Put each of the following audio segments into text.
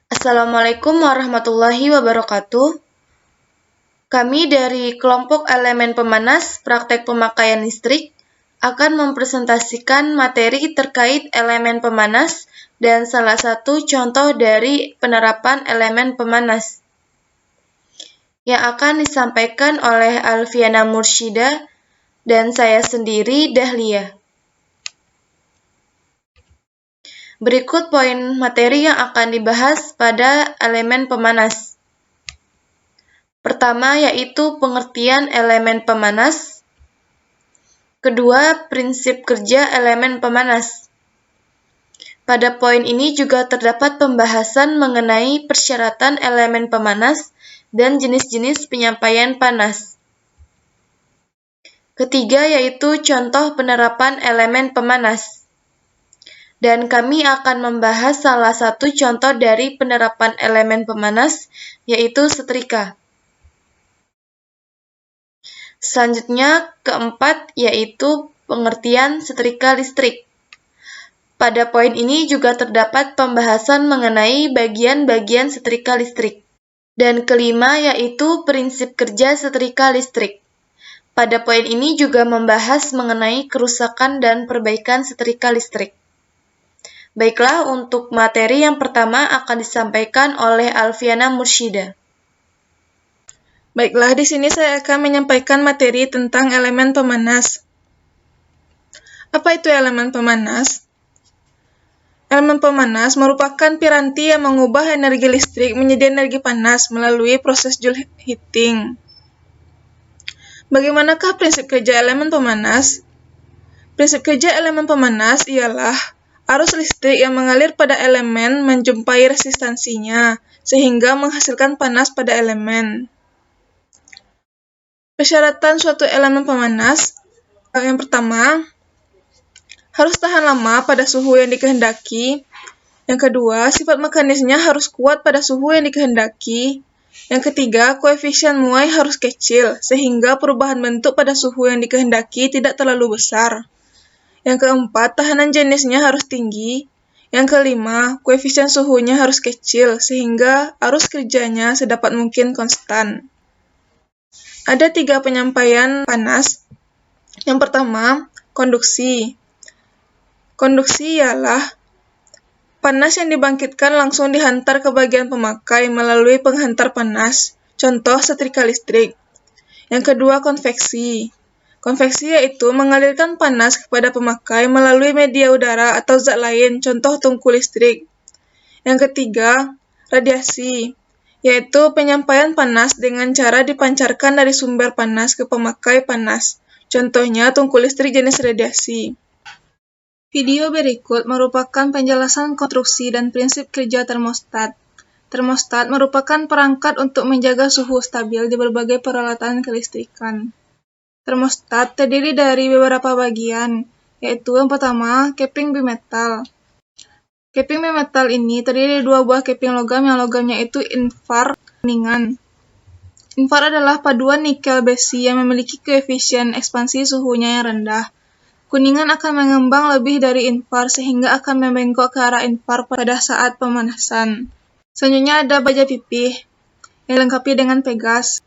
Assalamualaikum warahmatullahi wabarakatuh. Kami dari kelompok elemen pemanas praktek pemakaian listrik akan mempresentasikan materi terkait elemen pemanas dan salah satu contoh dari penerapan elemen pemanas yang akan disampaikan oleh Alfiana Mursyida dan saya sendiri, Dahlia. Berikut poin materi yang akan dibahas pada elemen pemanas. Pertama yaitu pengertian elemen pemanas. Kedua, prinsip kerja elemen pemanas. Pada poin ini juga terdapat pembahasan mengenai persyaratan elemen pemanas dan jenis-jenis penyampaian panas. Ketiga yaitu contoh penerapan elemen pemanas. Dan kami akan membahas salah satu contoh dari penerapan elemen pemanas, yaitu setrika. Selanjutnya, keempat, yaitu pengertian setrika listrik. Pada poin ini juga terdapat pembahasan mengenai bagian-bagian setrika listrik. Dan kelima, yaitu prinsip kerja setrika listrik. Pada poin ini juga membahas mengenai kerusakan dan perbaikan setrika listrik. Baiklah, untuk materi yang pertama akan disampaikan oleh Alfiana Mursyida. Baiklah, di sini saya akan menyampaikan materi tentang elemen pemanas. Apa itu elemen pemanas? Elemen pemanas merupakan piranti yang mengubah energi listrik menjadi energi panas melalui proses Joule heating. Bagaimanakah prinsip kerja elemen pemanas? Prinsip kerja elemen pemanas ialah arus listrik yang mengalir pada elemen menjumpai resistansinya, sehingga menghasilkan panas pada elemen. Persyaratan suatu elemen pemanas, yang pertama, harus tahan lama pada suhu yang dikehendaki. Yang kedua, sifat mekanisnya harus kuat pada suhu yang dikehendaki. Yang ketiga, koefisien muai harus kecil, sehingga perubahan bentuk pada suhu yang dikehendaki tidak terlalu besar. Yang keempat, tahanan jenisnya harus tinggi. Yang kelima, koefisien suhunya harus kecil, sehingga arus kerjanya sedapat mungkin konstan. Ada 3 penyampaian panas. Yang pertama, konduksi. Konduksi ialah panas yang dibangkitkan langsung dihantar ke bagian pemakai melalui penghantar panas, contoh setrika listrik. Yang kedua, konveksi. Konveksi yaitu mengalirkan panas kepada pemakai melalui media udara atau zat lain, contoh tungku listrik. Yang ketiga, radiasi, yaitu penyampaian panas dengan cara dipancarkan dari sumber panas ke pemakai panas, contohnya tungku listrik jenis radiasi. Video berikut merupakan penjelasan konstruksi dan prinsip kerja termostat. Termostat merupakan perangkat untuk menjaga suhu stabil di berbagai peralatan kelistrikan. Termostat terdiri dari beberapa bagian, yaitu yang pertama, keping bimetal. Keping bimetal ini terdiri dari 2 buah keping logam yang logamnya itu infar kuningan. Infar adalah paduan nikel besi yang memiliki koefisien ekspansi suhunya yang rendah. Kuningan akan mengembang lebih dari infar sehingga akan membengkok ke arah infar pada saat pemanasan. Selanjutnya ada baja pipih yang dilengkapi dengan pegas.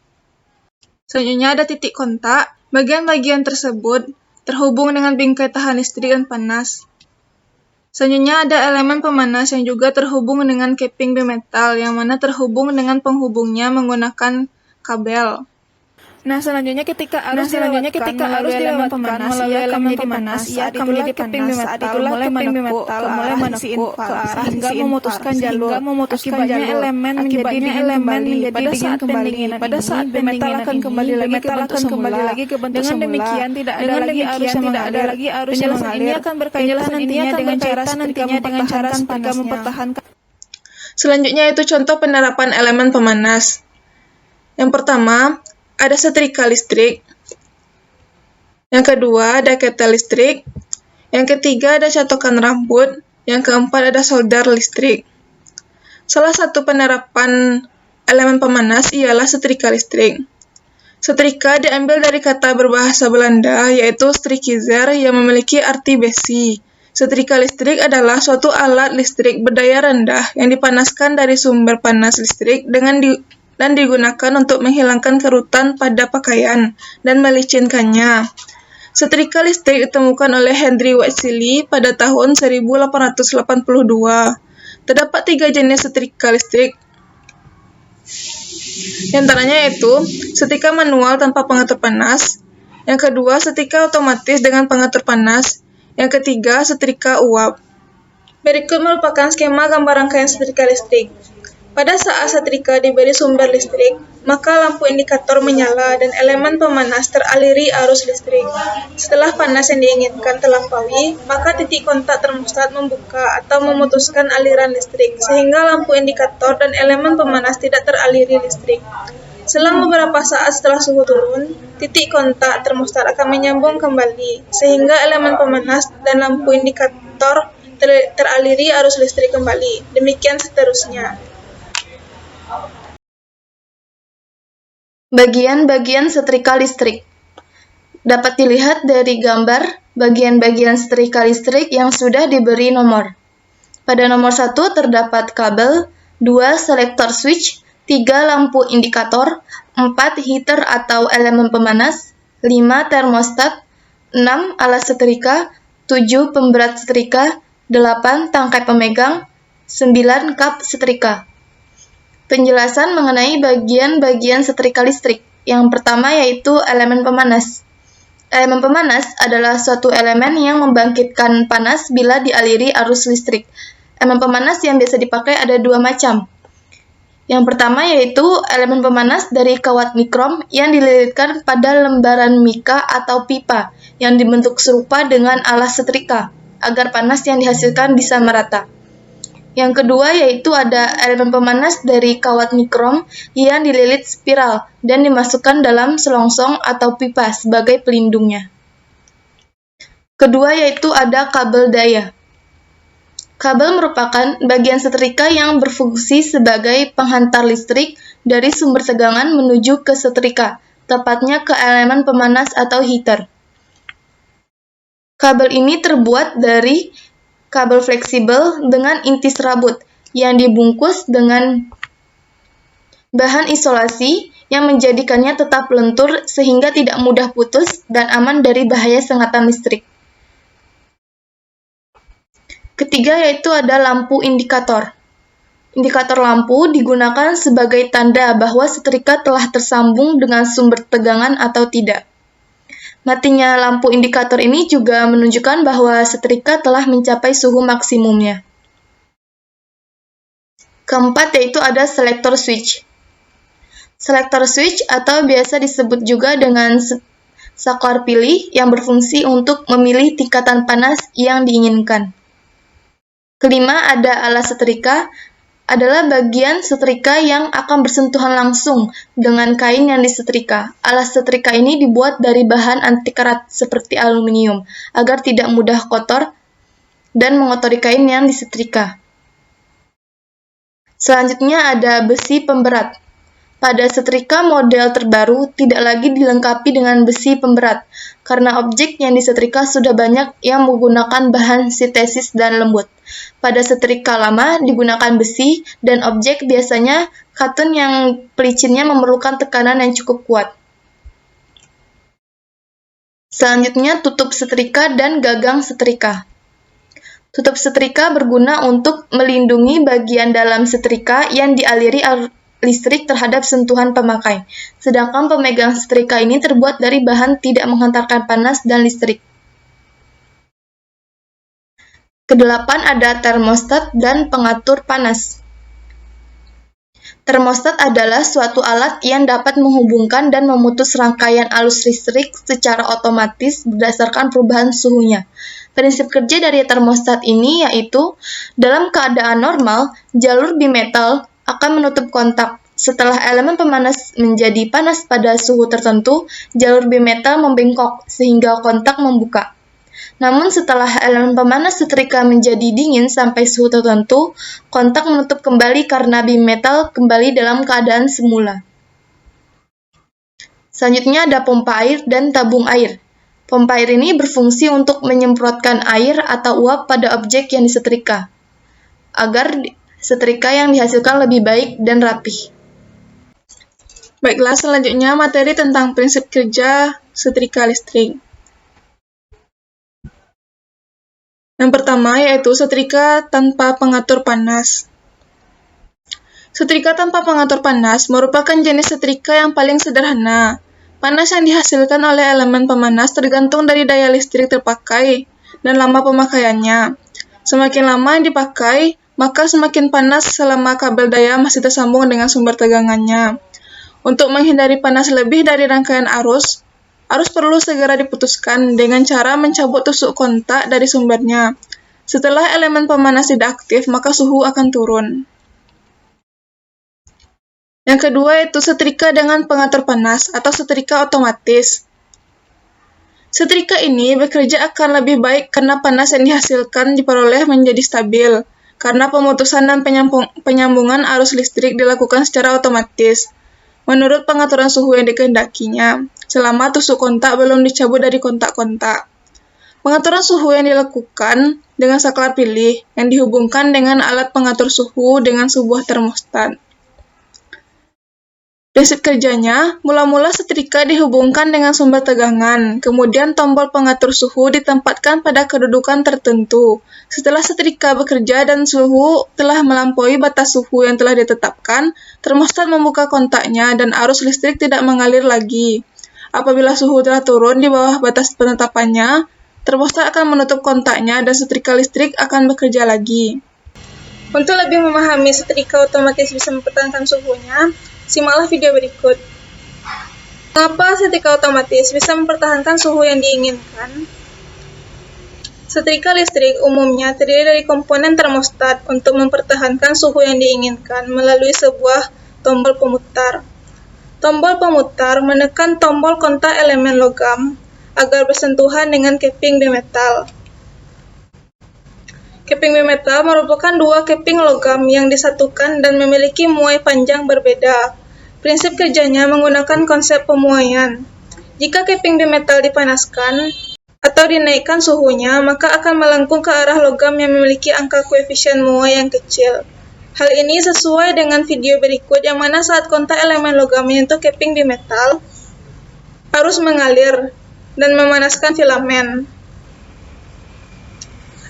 Selanjutnya ada titik kontak. Bagian-bagian tersebut terhubung dengan bingkai tahan listrik dan panas. Selanjutnya ada elemen pemanas yang juga terhubung dengan keping bimetal yang mana terhubung dengan penghubungnya menggunakan kabel. Selanjutnya ketika arus dilewatkan melalui elemen pemanas, ia akan menjadi panas, ia akan menjadi keping bimetal mulai menekuk ke arah hingga memutuskan jalur. Akibatnya elemen menjadi dingin kembali. Pada saat bimetal akan kembali lagi ke bentuk semula. Dengan demikian tidak ada lagi arus yang mengalir. Ini akan berkaitan nantinya dengan cara setrika mempertahankan. Selanjutnya itu contoh penerapan elemen pemanas. Yang pertama, ada setrika listrik. Yang kedua, ada ketel listrik. Yang ketiga, ada catokan rambut. Yang keempat, ada solder listrik. Salah satu penerapan elemen pemanas ialah setrika listrik. Setrika diambil dari kata berbahasa Belanda, yaitu strikizer, yang memiliki arti besi. Setrika listrik adalah suatu alat listrik berdaya rendah yang dipanaskan dari sumber panas listrik dan digunakan untuk menghilangkan kerutan pada pakaian dan melicinkannya. Setrika listrik ditemukan oleh Henry Westley pada tahun 1882. Terdapat 3 jenis setrika listrik. Di antaranya yaitu setrika manual tanpa pengatur panas, yang kedua setrika otomatis dengan pengatur panas, yang ketiga setrika uap. Berikut merupakan skema gambar rangkaian setrika listrik. Pada saat setrika diberi sumber listrik, maka lampu indikator menyala dan elemen pemanas teraliri arus listrik. Setelah panas yang diinginkan terlampaui, maka titik kontak termostat membuka atau memutuskan aliran listrik, sehingga lampu indikator dan elemen pemanas tidak teraliri listrik. Selang beberapa saat setelah suhu turun, titik kontak termostat akan menyambung kembali, sehingga elemen pemanas dan lampu indikator teraliri arus listrik kembali. Demikian seterusnya. Bagian-bagian setrika listrik dapat dilihat dari gambar bagian-bagian setrika listrik yang sudah diberi nomor. Pada nomor 1 terdapat kabel, 2 selektor switch, 3 lampu indikator, 4 heater atau elemen pemanas, 5 termostat, 6 alat setrika, 7 pemberat setrika, 8 tangkai pemegang, 9 kap setrika. Penjelasan mengenai bagian-bagian setrika listrik. Yang pertama yaitu elemen pemanas. Elemen pemanas adalah suatu elemen yang membangkitkan panas bila dialiri arus listrik. Elemen pemanas yang biasa dipakai ada 2 macam. Yang pertama yaitu elemen pemanas dari kawat mikrom yang dililitkan pada lembaran mika atau pipa yang dibentuk serupa dengan alas setrika agar panas yang dihasilkan bisa merata. Yang kedua yaitu ada elemen pemanas dari kawat mikrom yang dililit spiral dan dimasukkan dalam selongsong atau pipa sebagai pelindungnya. Kedua yaitu ada kabel daya. Kabel merupakan bagian setrika yang berfungsi sebagai penghantar listrik dari sumber tegangan menuju ke setrika, tepatnya ke elemen pemanas atau heater. Kabel ini terbuat dari kabel fleksibel dengan inti serabut yang dibungkus dengan bahan isolasi yang menjadikannya tetap lentur sehingga tidak mudah putus dan aman dari bahaya sengatan listrik. Ketiga yaitu ada lampu indikator. Indikator lampu digunakan sebagai tanda bahwa setrika telah tersambung dengan sumber tegangan atau tidak. Matinya lampu indikator ini juga menunjukkan bahwa setrika telah mencapai suhu maksimumnya. Keempat yaitu ada selektor switch. Selektor switch atau biasa disebut juga dengan saklar pilih yang berfungsi untuk memilih tingkatan panas yang diinginkan. Kelima ada alas setrika, adalah bagian setrika yang akan bersentuhan langsung dengan kain yang disetrika. Alas setrika ini dibuat dari bahan anti karat seperti aluminium agar tidak mudah kotor dan mengotori kain yang disetrika. Selanjutnya ada besi pemberat. Pada setrika model terbaru tidak lagi dilengkapi dengan besi pemberat karena objek yang disetrika sudah banyak yang menggunakan bahan sintesis dan lembut. Pada setrika lama digunakan besi dan objek biasanya katun yang pelicinnya memerlukan tekanan yang cukup kuat. Selanjutnya tutup setrika dan gagang setrika. Tutup setrika berguna untuk melindungi bagian dalam setrika yang dialiri listrik terhadap sentuhan pemakai, sedangkan pemegang setrika ini terbuat dari bahan tidak menghantarkan panas dan listrik. Kedelapan ada termostat dan pengatur panas. Termostat adalah suatu alat yang dapat menghubungkan dan memutus rangkaian arus listrik secara otomatis berdasarkan perubahan suhunya. Prinsip kerja dari termostat ini yaitu, dalam keadaan normal, jalur bimetal akan menutup kontak. Setelah elemen pemanas menjadi panas pada suhu tertentu, jalur bimetal membengkok sehingga kontak membuka. Namun setelah elemen pemanas setrika menjadi dingin sampai suhu tertentu, kontak menutup kembali karena bimetal kembali dalam keadaan semula. Selanjutnya ada pompa air dan tabung air. Pompa air ini berfungsi untuk menyemprotkan air atau uap pada objek yang disetrika, agar setrika yang dihasilkan lebih baik dan rapih. Baiklah, selanjutnya materi tentang prinsip kerja setrika listrik. Yang pertama yaitu setrika tanpa pengatur panas. Setrika tanpa pengatur panas merupakan jenis setrika yang paling sederhana. Panas yang dihasilkan oleh elemen pemanas tergantung dari daya listrik terpakai dan lama pemakaiannya. Semakin lama yang dipakai, maka semakin panas selama kabel daya masih tersambung dengan sumber tegangannya. Untuk menghindari panas lebih dari rangkaian arus perlu segera diputuskan dengan cara mencabut tusuk kontak dari sumbernya. Setelah elemen pemanas tidak aktif, maka suhu akan turun. Yang kedua yaitu setrika dengan pengatur panas atau setrika otomatis. Setrika ini bekerja akan lebih baik karena panas yang dihasilkan diperoleh menjadi stabil, karena pemutusan dan penyambungan arus listrik dilakukan secara otomatis, menurut pengaturan suhu yang dikehendakinya, selama tusuk kontak belum dicabut dari kontak-kontak. Pengaturan suhu yang dilakukan dengan saklar pilih yang dihubungkan dengan alat pengatur suhu dengan sebuah termostat. Prinsip kerjanya, mula-mula setrika dihubungkan dengan sumber tegangan, kemudian tombol pengatur suhu ditempatkan pada kedudukan tertentu. Setelah setrika bekerja dan suhu telah melampaui batas suhu yang telah ditetapkan, termostat membuka kontaknya dan arus listrik tidak mengalir lagi. Apabila suhu telah turun di bawah batas penetapannya, termostat akan menutup kontaknya dan setrika listrik akan bekerja lagi. Untuk lebih memahami setrika otomatis bisa mempertahankan suhunya, simaklah video berikut. Mengapa setrika otomatis bisa mempertahankan suhu yang diinginkan? Setrika listrik umumnya terdiri dari komponen termostat untuk mempertahankan suhu yang diinginkan melalui sebuah tombol pemutar. Tombol pemutar menekan tombol kontak elemen logam agar bersentuhan dengan keping bimetal. Keping bimetal merupakan dua keping logam yang disatukan dan memiliki muai panjang berbeda. Prinsip kerjanya menggunakan konsep pemuaian. Jika keping bimetal dipanaskan atau dinaikkan suhunya, maka akan melengkung ke arah logam yang memiliki angka koefisien muai yang kecil. Hal ini sesuai dengan video berikut yang mana saat kontak elemen logam menyentuh keping bimetal, arus mengalir dan memanaskan filamen.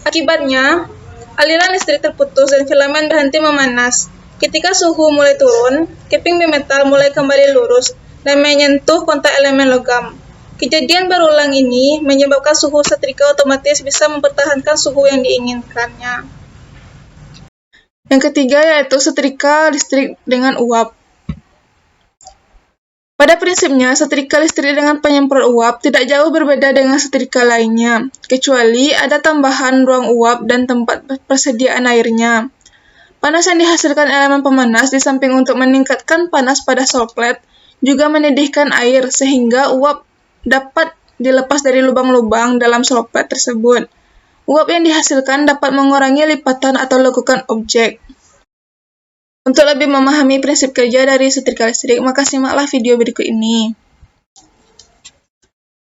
Akibatnya, aliran listrik terputus dan filamen berhenti memanas. Ketika suhu mulai turun, keping bimetal mulai kembali lurus dan menyentuh kontak elemen logam. Kejadian berulang ini menyebabkan suhu setrika otomatis bisa mempertahankan suhu yang diinginkannya. Yang ketiga yaitu setrika listrik dengan uap. Pada prinsipnya, setrika listrik dengan penyemprot uap tidak jauh berbeda dengan setrika lainnya, kecuali ada tambahan ruang uap dan tempat persediaan airnya. Panas yang dihasilkan elemen pemanas di samping untuk meningkatkan panas pada soplet, juga mendidihkan air sehingga uap dapat dilepas dari lubang-lubang dalam soplet tersebut. Uap yang dihasilkan dapat mengurangi lipatan atau lekukan objek. Untuk lebih memahami prinsip kerja dari setrika listrik, maka simaklah video berikut ini.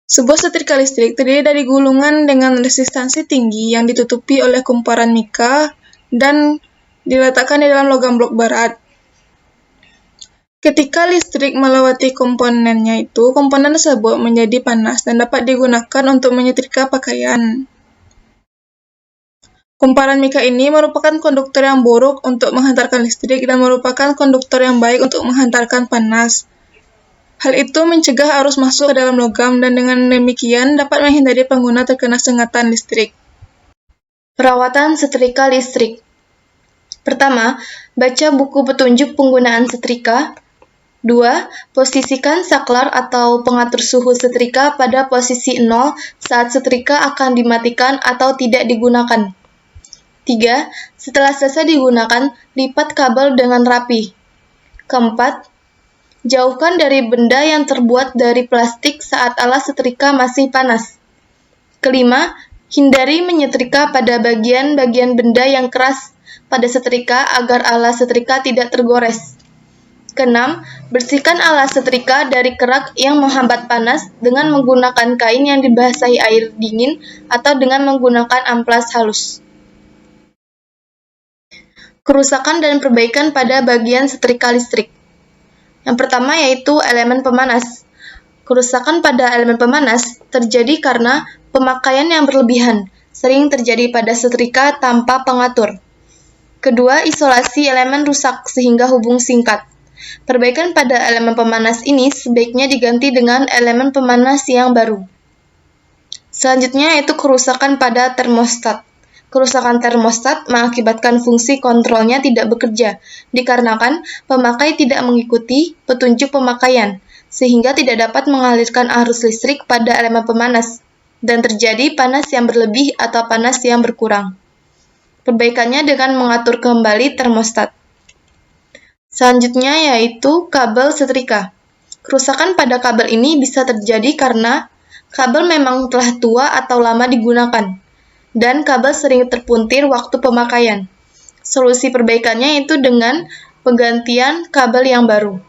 Sebuah setrika listrik terdiri dari gulungan dengan resistansi tinggi yang ditutupi oleh kumparan mika dan diletakkan di dalam logam blok berat. Ketika listrik melewati komponennya itu, komponen tersebut menjadi panas dan dapat digunakan untuk menyetrika pakaian. Kumparan mika ini merupakan konduktor yang buruk untuk menghantarkan listrik dan merupakan konduktor yang baik untuk menghantarkan panas. Hal itu mencegah arus masuk ke dalam logam dan dengan demikian dapat menghindari pengguna terkena sengatan listrik. Perawatan setrika listrik. Pertama, baca buku petunjuk penggunaan setrika. 2. Posisikan saklar atau pengatur suhu setrika pada posisi 0 saat setrika akan dimatikan atau tidak digunakan. 3. Setelah selesai digunakan, lipat kabel dengan rapi. 4. Jauhkan dari benda yang terbuat dari plastik saat alas setrika masih panas. 5. Hindari menyetrika pada bagian-bagian benda yang keras pada setrika agar alas setrika tidak tergores. Keenam, bersihkan alas setrika dari kerak yang menghambat panas dengan menggunakan kain yang dibasahi air dingin atau dengan menggunakan amplas halus. Kerusakan dan perbaikan pada bagian setrika listrik. Yang pertama yaitu elemen pemanas. Kerusakan pada elemen pemanas terjadi karena pemakaian yang berlebihan, sering terjadi pada setrika tanpa pengatur. Kedua, isolasi elemen rusak sehingga hubung singkat. Perbaikan pada elemen pemanas ini sebaiknya diganti dengan elemen pemanas yang baru. Selanjutnya yaitu kerusakan pada termostat. Kerusakan termostat mengakibatkan fungsi kontrolnya tidak bekerja, dikarenakan pemakai tidak mengikuti petunjuk pemakaian, sehingga tidak dapat mengalirkan arus listrik pada elemen pemanas, dan terjadi panas yang berlebih atau panas yang berkurang. Perbaikannya dengan mengatur kembali termostat. Selanjutnya yaitu kabel setrika. Kerusakan pada kabel ini bisa terjadi karena kabel memang telah tua atau lama digunakan, dan kabel sering terpuntir waktu pemakaian. Solusi perbaikannya yaitu dengan penggantian kabel yang baru.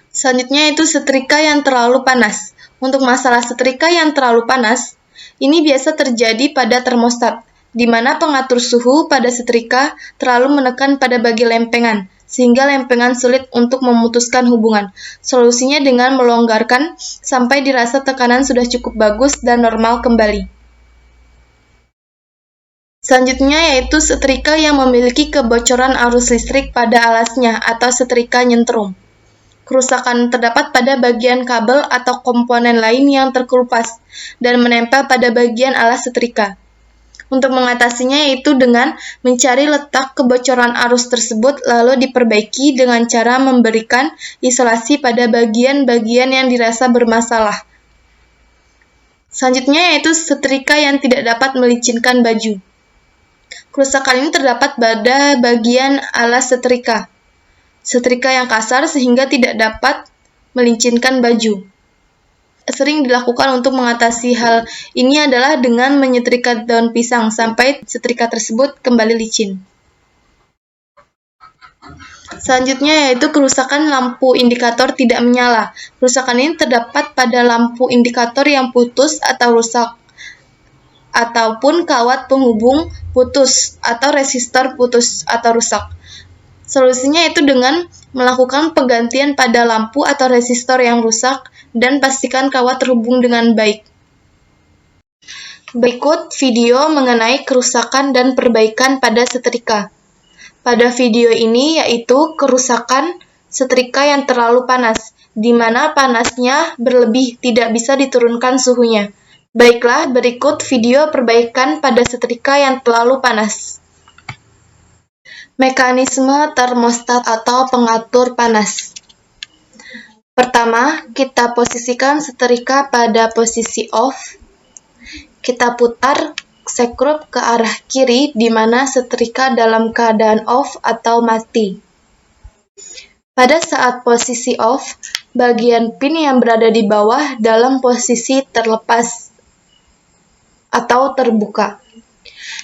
Selanjutnya yaitu setrika yang terlalu panas. Untuk masalah setrika yang terlalu panas, ini biasa terjadi pada termostat, di mana pengatur suhu pada setrika terlalu menekan pada bagian lempengan, sehingga lempengan sulit untuk memutuskan hubungan. Solusinya dengan melonggarkan sampai dirasa tekanan sudah cukup bagus dan normal kembali. Selanjutnya yaitu setrika yang memiliki kebocoran arus listrik pada alasnya atau setrika nyentrum. Kerusakan terdapat pada bagian kabel atau komponen lain yang terkelupas dan menempel pada bagian alas setrika. Untuk mengatasinya yaitu dengan mencari letak kebocoran arus tersebut lalu diperbaiki dengan cara memberikan isolasi pada bagian-bagian yang dirasa bermasalah. Selanjutnya yaitu setrika yang tidak dapat melicinkan baju. Kerusakan ini terdapat pada bagian alas setrika. Setrika yang kasar sehingga tidak dapat melincinkan baju. Sering dilakukan untuk mengatasi hal ini adalah dengan menyetrika daun pisang sampai setrika tersebut kembali licin. Selanjutnya yaitu kerusakan lampu indikator tidak menyala. Kerusakan ini terdapat pada lampu indikator yang putus atau rusak, ataupun kawat penghubung putus atau resistor putus atau rusak. Solusinya itu dengan melakukan penggantian pada lampu atau resistor yang rusak dan pastikan kawat terhubung dengan baik. Berikut video mengenai kerusakan dan perbaikan pada setrika. Pada video ini yaitu kerusakan setrika yang terlalu panas, di mana panasnya berlebih tidak bisa diturunkan suhunya. Baiklah, berikut video perbaikan pada setrika yang terlalu panas. Mekanisme termostat atau pengatur panas. Pertama, kita posisikan setrika pada posisi off. Kita putar sekrup ke arah kiri di mana setrika dalam keadaan off atau mati. Pada saat posisi off, bagian pin yang berada di bawah dalam posisi terlepas atau terbuka.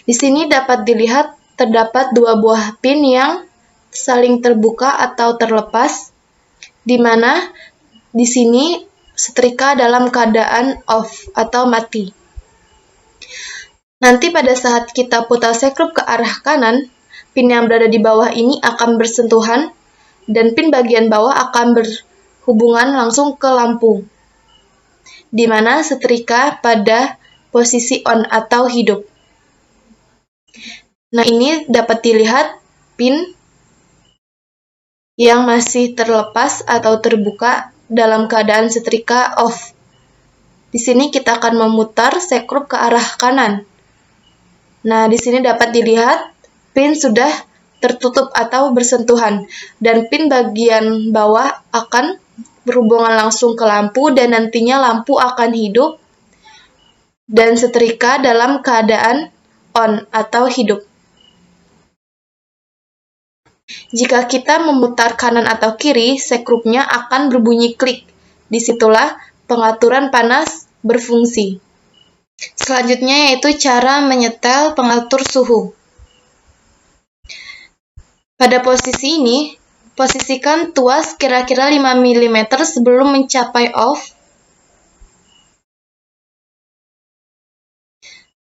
Di sini dapat dilihat terdapat dua buah pin yang saling terbuka atau terlepas, di mana di sini setrika dalam keadaan off atau mati. Nanti pada saat kita putar sekrup ke arah kanan, pin yang berada di bawah ini akan bersentuhan dan pin bagian bawah akan berhubungan langsung ke lampu, di mana setrika pada posisi on atau hidup. Nah, ini dapat dilihat pin yang masih terlepas atau terbuka dalam keadaan setrika off. Di sini kita akan memutar sekrup ke arah kanan. Nah, di sini dapat dilihat pin sudah tertutup atau bersentuhan, dan pin bagian bawah akan berhubungan langsung ke lampu dan nantinya lampu akan hidup dan setrika dalam keadaan on atau hidup. Jika kita memutar kanan atau kiri, sekrupnya akan berbunyi klik. Disitulah pengaturan panas berfungsi. Selanjutnya yaitu cara menyetel pengatur suhu. Pada posisi ini, Posisikan tuas kira-kira 5 mm sebelum mencapai off.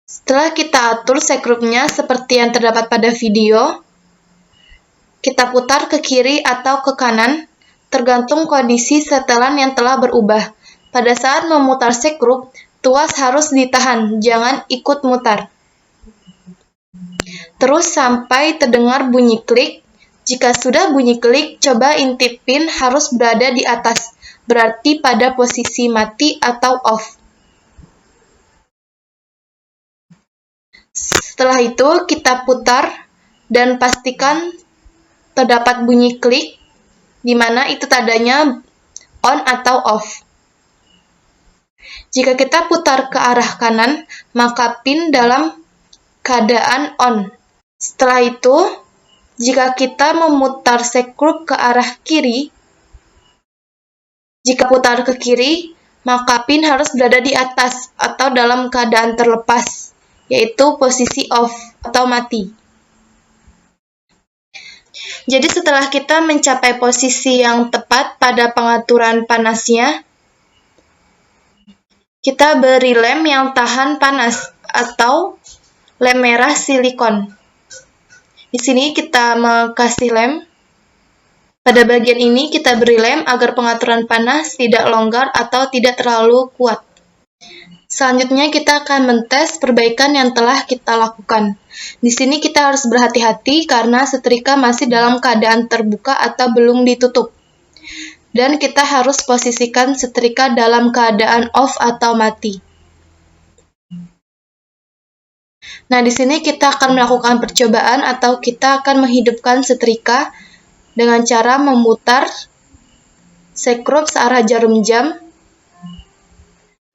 Setelah kita atur sekrupnya seperti yang terdapat pada video, kita putar ke kiri atau ke kanan, tergantung kondisi setelan yang telah berubah. Pada saat memutar sekrup, tuas harus ditahan, jangan ikut mutar. Terus sampai terdengar bunyi klik. Jika sudah bunyi klik, coba intip pin harus berada di atas, berarti pada posisi mati atau off. Setelah itu, kita putar dan pastikan terdapat bunyi klik, di mana itu tandanya on atau off. Jika kita putar ke arah kanan, maka pin dalam keadaan on. Setelah itu, jika kita memutar sekrup ke arah kiri, jika putar ke kiri, maka pin harus berada di atas atau dalam keadaan terlepas, yaitu posisi off atau mati. Jadi setelah kita mencapai posisi yang tepat pada pengaturan panasnya, kita beri lem yang tahan panas atau lem merah silikon. Di sini kita kasih lem. Pada bagian ini kita beri lem agar pengaturan panas tidak longgar atau tidak terlalu kuat. Selanjutnya kita akan mentes perbaikan yang telah kita lakukan. Di sini kita harus berhati-hati karena setrika masih dalam keadaan terbuka atau belum ditutup. Dan kita harus posisikan setrika dalam keadaan off atau mati. Nah, di sini kita akan melakukan percobaan atau kita akan menghidupkan setrika dengan cara memutar sekrup searah jarum jam.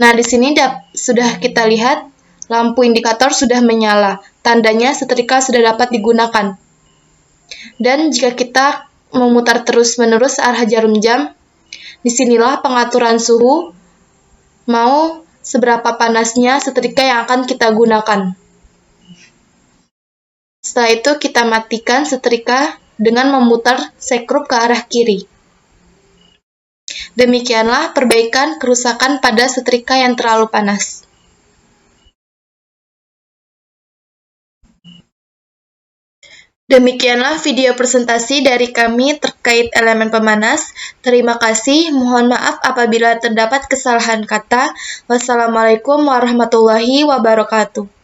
Nah, di sini sudah kita lihat lampu indikator sudah menyala, tandanya setrika sudah dapat digunakan. Dan jika kita memutar terus-menerus searah jarum jam, disinilah pengaturan suhu mau seberapa panasnya setrika yang akan kita gunakan. Setelah itu kita matikan setrika dengan memutar sekrup ke arah kiri. Demikianlah perbaikan kerusakan pada setrika yang terlalu panas. Demikianlah video presentasi dari kami terkait elemen pemanas. Terima kasih, mohon maaf apabila terdapat kesalahan kata. Wassalamualaikum warahmatullahi wabarakatuh.